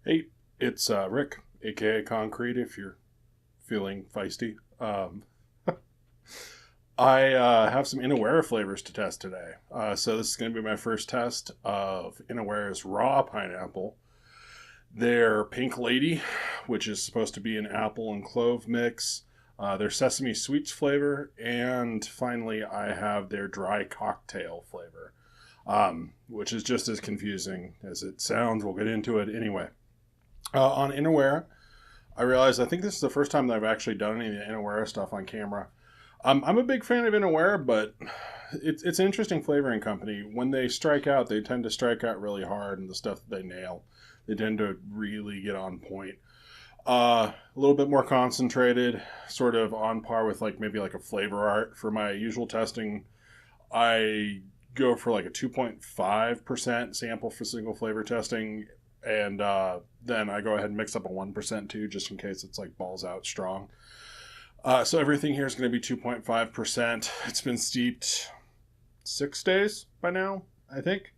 Hey, it's Rick, aka Concrete, if you're feeling feisty. I have some Inawera flavors to test today. So this is going to be my first test of Inawera's raw pineapple. Their Pink Lady, which is supposed to be an apple and clove mix. Their Sesame Sweets flavor. And finally, I have their dry cocktail flavor, which is just as confusing as it sounds. We'll get into it anyway. On Inawera, I realized I think this is the first time that I've actually done any of the Inawera stuff on camera. I'm a big fan of Inawera, but it's an interesting flavoring company. When they strike out, they tend to strike out really hard, and the stuff that they nail, they tend to really get on point. A little bit more concentrated, sort of on par with like maybe like a flavor art. For my usual testing, I go for like a 2.5% sample for single flavor testing, and then I go ahead and mix up a 1% too, just in case it's like balls out strong. So everything here is going to be 2.5%. It's been steeped 6 days by now, I think.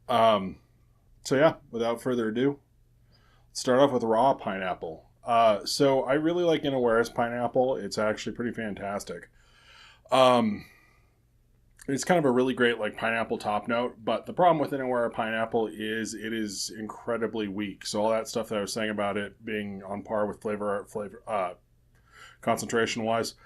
Um, so yeah, without further ado, let's start off with raw pineapple. So I really like Inawera's pineapple. It's actually pretty fantastic. Um, it's kind of a really great like pineapple top note, but the problem with Inawera pineapple is it is incredibly weak. So all that stuff that I was saying about it being on par with flavor concentration wise,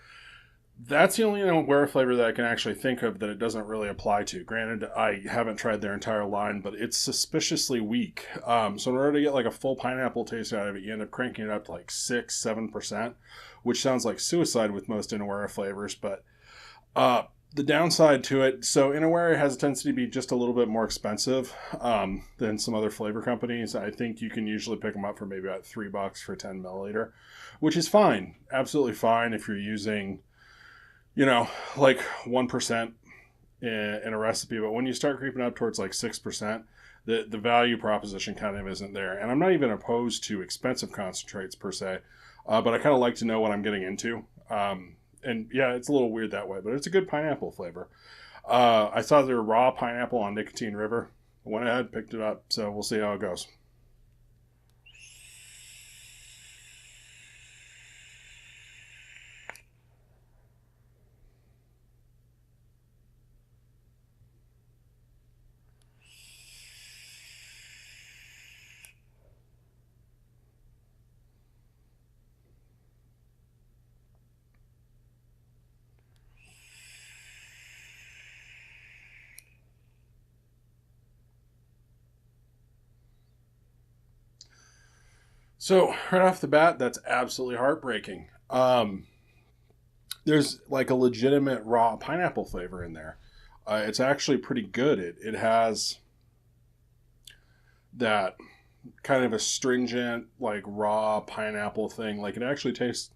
that's the only Inawera flavor that I can actually think of that it doesn't really apply to. Granted, I haven't tried their entire line, but it's suspiciously weak. So in order to get like a full pineapple taste out of it, you end up cranking it up to like 6-7%, which sounds like suicide with most Inawera flavors, but the downside to it, so Inawera has a tendency to be just a little bit more expensive than some other flavor companies. I think you can usually pick them up for maybe about $3 for 10 milliliter, which is fine, absolutely fine if you're using, like 1% in a recipe. But when you start creeping up towards like 6%, the value proposition kind of isn't there. And I'm not even opposed to expensive concentrates per se, but I kind of like to know what I'm getting into. And yeah, it's a little weird that way, but it's a good pineapple flavor. I saw their raw pineapple on Nicotine River. I went ahead, picked it up, so we'll see how it goes. So right off the bat, that's absolutely heartbreaking. There's like a legitimate raw pineapple flavor in there. It's actually pretty good. It has that kind of astringent, like raw pineapple thing. Like it actually tastes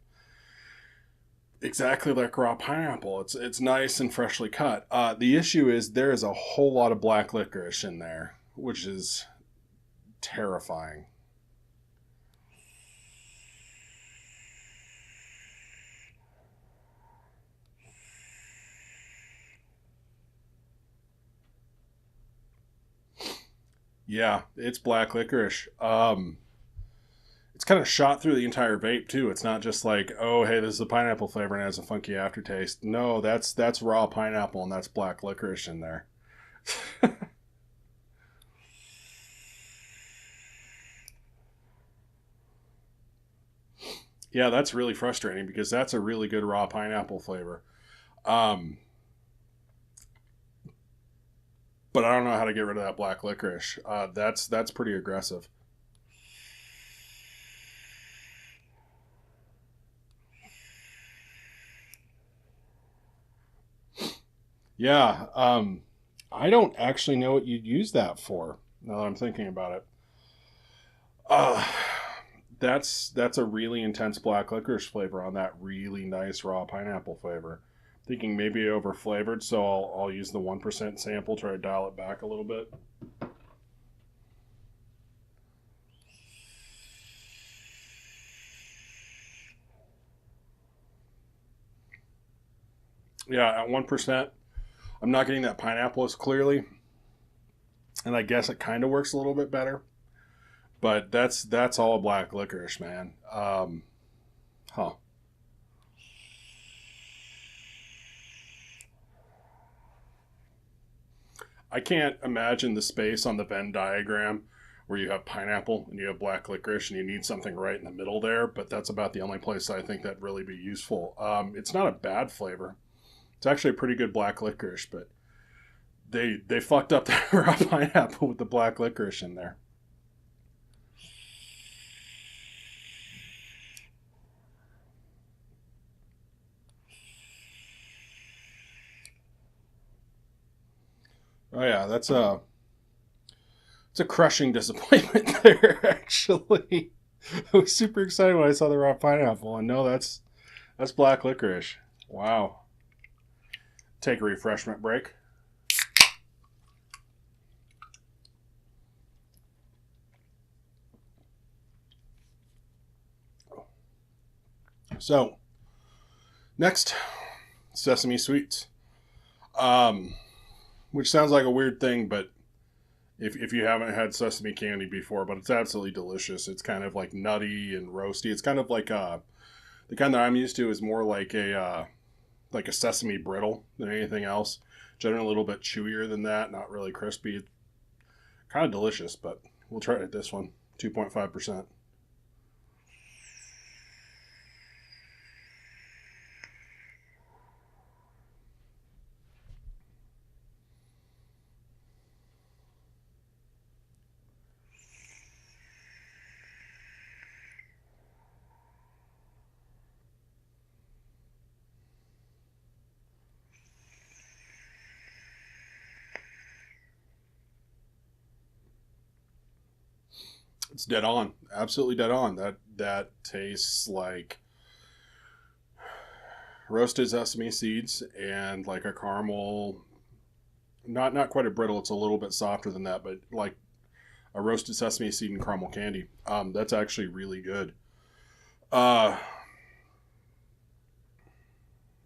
exactly like raw pineapple. It's nice and freshly cut. The issue is there is a whole lot of black licorice in there, which is terrifying. Yeah, it's black licorice. It's kind of shot through the entire vape too. It's not just like, oh, hey, this is a pineapple flavor and it has a funky aftertaste. No, that's raw pineapple and that's black licorice in there. Yeah, that's really frustrating because that's a really good raw pineapple flavor. Um, but I don't know how to get rid of that black licorice. That's pretty aggressive. Yeah, I don't actually know what you'd use that for. Now that I'm thinking about it, uh, that's a really intense black licorice flavor on that really nice raw pineapple flavor. Thinking maybe over flavored, so I'll use the 1% sample, try to dial it back a little bit. Yeah, at 1%, I'm not getting that pineapple as clearly, and I guess it kind of works a little bit better. But that's all black licorice, man. Huh. I can't imagine the space on the Venn diagram where you have pineapple and you have black licorice and you need something right in the middle there, but that's about the only place I think that'd really be useful. It's not a bad flavor. It's actually a pretty good black licorice, but they fucked up the raw pineapple with the black licorice in there. Oh yeah, that's a it's a crushing disappointment there. Actually, I was super excited when I saw the raw pineapple, and no, that's black licorice. Wow. Take a refreshment break. So next, Sesame Sweets, um, which sounds like a weird thing, but if you haven't had sesame candy before, but it's absolutely delicious. It's kind of like nutty and roasty. It's kind of like the kind that I'm used to is more like a sesame brittle than anything else. Generally a little bit chewier than that, not really crispy. It's kind of delicious, but we'll try it this one, 2.5%. It's dead on, absolutely dead on. That tastes like roasted sesame seeds and like a caramel. Not quite a brittle. It's a little bit softer than that, but like a roasted sesame seed and caramel candy. That's actually really good. Uh,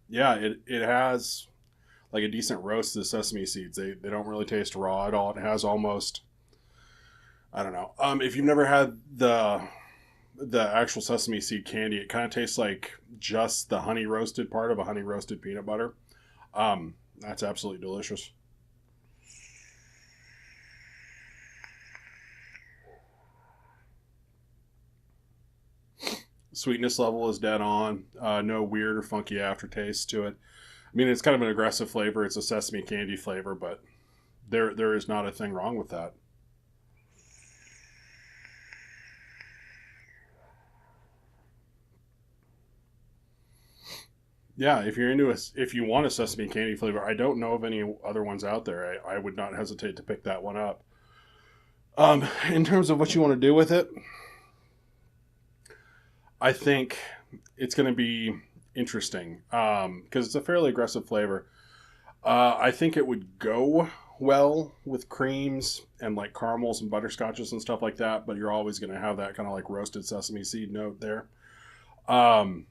yeah, it has like a decent roast of the sesame seeds. They don't really taste raw at all. It has almost, I don't know. If you've never had the actual sesame seed candy, it kind of tastes like just the honey roasted part of a honey roasted peanut butter. That's absolutely delicious. Sweetness level is dead on. No weird or funky aftertaste to it. I mean, it's kind of an aggressive flavor. It's a sesame candy flavor, but there is not a thing wrong with that. Yeah, if you want a sesame candy flavor, I don't know of any other ones out there. I would not hesitate to pick that one up. In terms of what you want to do with it, I think it's going to be interesting because it's a fairly aggressive flavor. I think it would go well with creams and like caramels and butterscotches and stuff like that, but you're always going to have that kind of like roasted sesame seed note there. Um,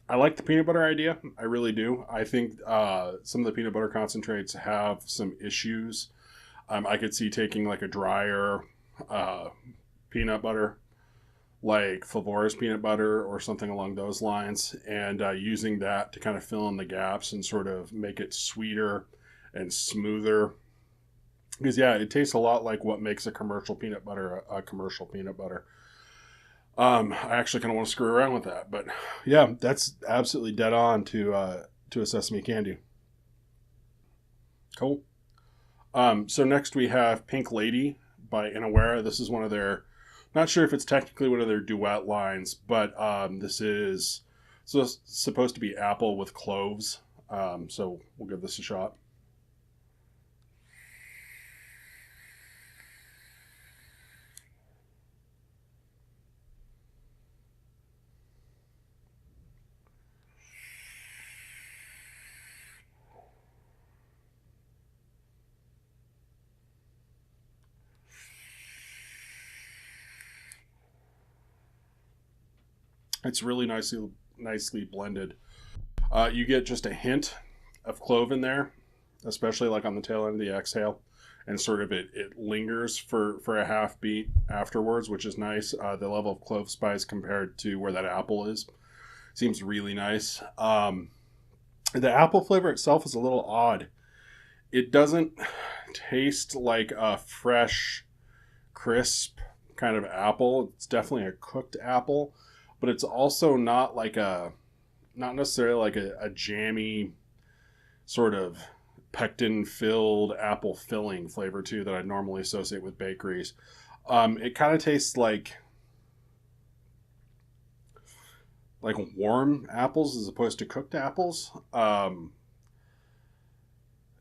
I like the peanut butter idea. I really do. I think some of the peanut butter concentrates have some issues. I could see taking like a drier uh, peanut butter, like Flavor's peanut butter or something along those lines, and using that to kind of fill in the gaps and sort of make it sweeter and smoother. Because yeah, it tastes a lot like what makes a commercial peanut butter a commercial peanut butter. I actually kind of want to screw around with that, but yeah, that's absolutely dead on to a sesame candy. Cool. So next we have Pink Lady by Inawera. This is one of their, not sure if it's technically one of their duet lines, but this is so it's supposed to be apple with cloves. So we'll give this a shot. It's really nicely blended. You get just a hint of clove in there, especially like on the tail end of the exhale, and sort of it lingers for a half beat afterwards, which is nice. The level of clove spice compared to where that apple is seems really nice. The apple flavor itself is a little odd. It doesn't taste like a fresh, crisp kind of apple. It's definitely a cooked apple, but it's also not like not necessarily like a jammy sort of pectin filled apple filling flavor too that I normally associate with bakeries. It kind of tastes like warm apples as opposed to cooked apples.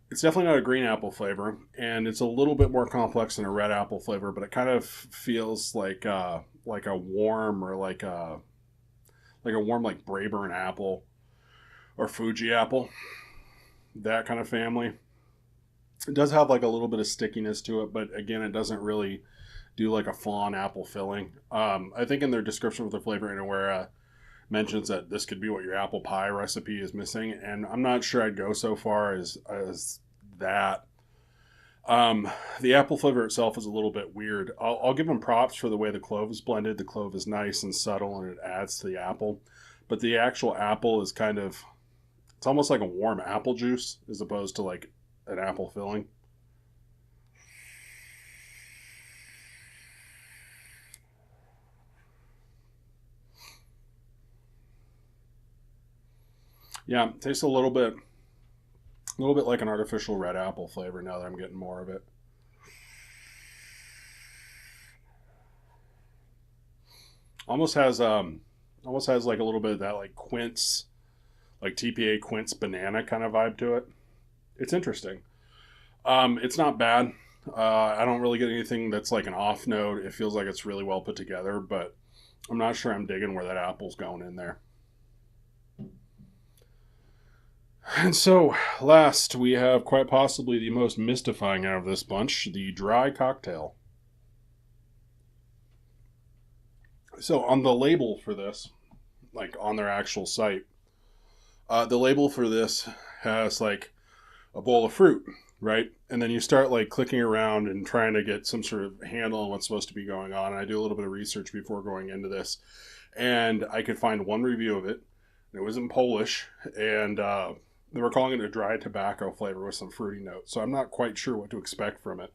It's definitely not a green apple flavor, and it's a little bit more complex than a red apple flavor, but it kind of feels like a warm or like a warm like Braeburn apple or Fuji apple, that kind of family. It does have like a little bit of stickiness to it, but again, it doesn't really do like a flan apple filling. I think in their description of the flavor Inawera mentions that this could be what your apple pie recipe is missing, and I'm not sure I'd go so far as that. The apple flavor itself is a little bit weird. I'll give them props for the way the clove is blended. The clove is nice and subtle, and it adds to the apple. But the actual apple is kind of, it's almost like a warm apple juice as opposed to like an apple filling. Yeah, it tastes a little bit like an artificial red apple flavor now that I'm getting more of it. Almost has almost has like a little bit of that like quince, like TPA quince banana kind of vibe to it. It's interesting. It's not bad. I don't really get anything that's like an off note. It feels like it's really well put together, but I'm not sure I'm digging where that apple's going in there. And so, last, we have quite possibly the most mystifying out of this bunch, the dry cocktail. So, on the label for this, like on their actual site, the label for this has like a bowl of fruit, right? And then you start like clicking around and trying to get some sort of handle on what's supposed to be going on. And I do a little bit of research before going into this, and I could find one review of it. And it was in Polish, and they were calling it a dry tobacco flavor with some fruity notes. So I'm not quite sure what to expect from it.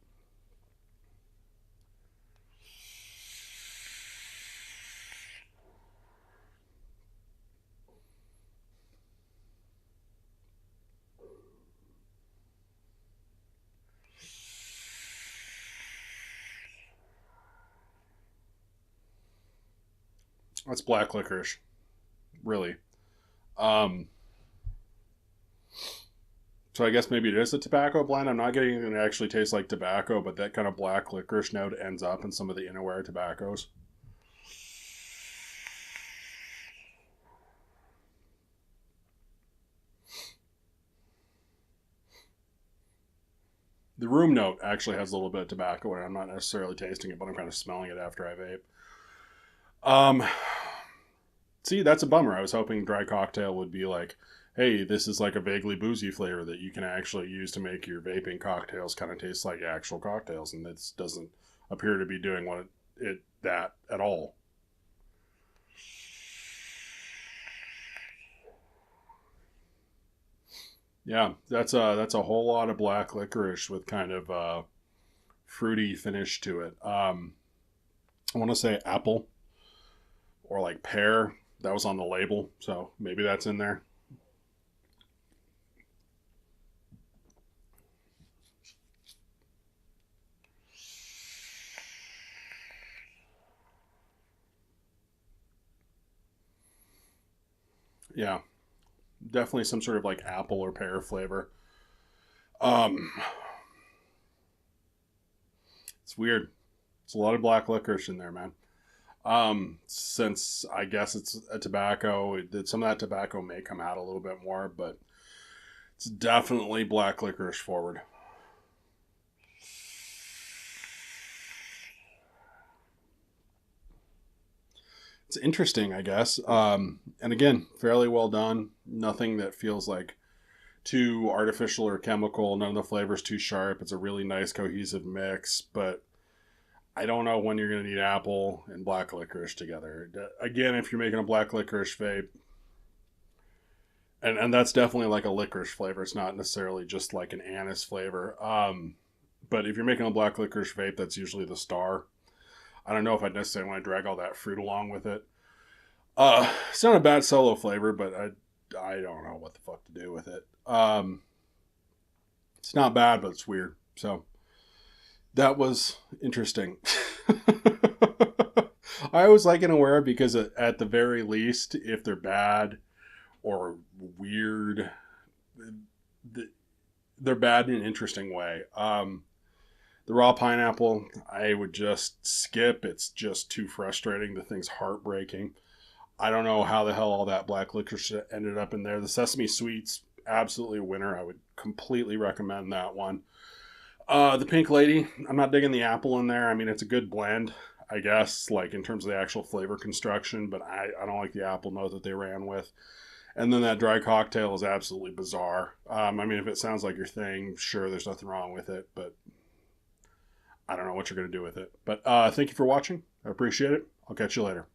That's black licorice, really. Um, so I guess maybe it is a tobacco blend. I'm not getting anything that actually tastes like tobacco, but that kind of black licorice note ends up in some of the Inaware tobaccos. The room note actually has a little bit of tobacco in it. I'm not necessarily tasting it, but I'm kind of smelling it after I vape. Um, See, that's a bummer. I was hoping dry cocktail would be like, hey, this is like a vaguely boozy flavor that you can actually use to make your vaping cocktails kind of taste like actual cocktails, and this doesn't appear to be doing what it that at all. Yeah, that's a whole lot of black licorice with kind of fruity finish to it. I want to say apple or like pear. That was on the label, so maybe that's in there. Yeah, definitely some sort of like apple or pear flavor. Um, it's weird. It's a lot of black licorice in there, man. Since I guess it's a tobacco, some of that tobacco may come out a little bit more, but it's definitely black licorice forward. It's interesting, I guess. And again, fairly well done. Nothing that feels like too artificial or chemical. None of the flavors too sharp. It's a really nice cohesive mix, but I don't know when you're going to need apple and black licorice together. Again, if you're making a black licorice vape, and that's definitely like a licorice flavor. It's not necessarily just like an anise flavor. But if you're making a black licorice vape, that's usually the star. I don't know if I'd necessarily want to drag all that fruit along with it. It's not a bad solo flavor, but I don't know what the fuck to do with it. It's not bad, but it's weird. So that was interesting. I always like Inaware because at the very least, if they're bad or weird, they're bad in an interesting way. The raw pineapple, I would just skip. It's just too frustrating. The thing's heartbreaking. I don't know how the hell all that black licorice ended up in there. The Sesame Sweets, absolutely a winner. I would completely recommend that one. The Pink Lady, I'm not digging the apple in there. I mean, it's a good blend, I guess, like in terms of the actual flavor construction, but I don't like the apple note that they ran with. And then that dry cocktail is absolutely bizarre. I mean, if it sounds like your thing, sure, there's nothing wrong with it, but I don't know what you're going to do with it. But thank you for watching. I appreciate it. I'll catch you later.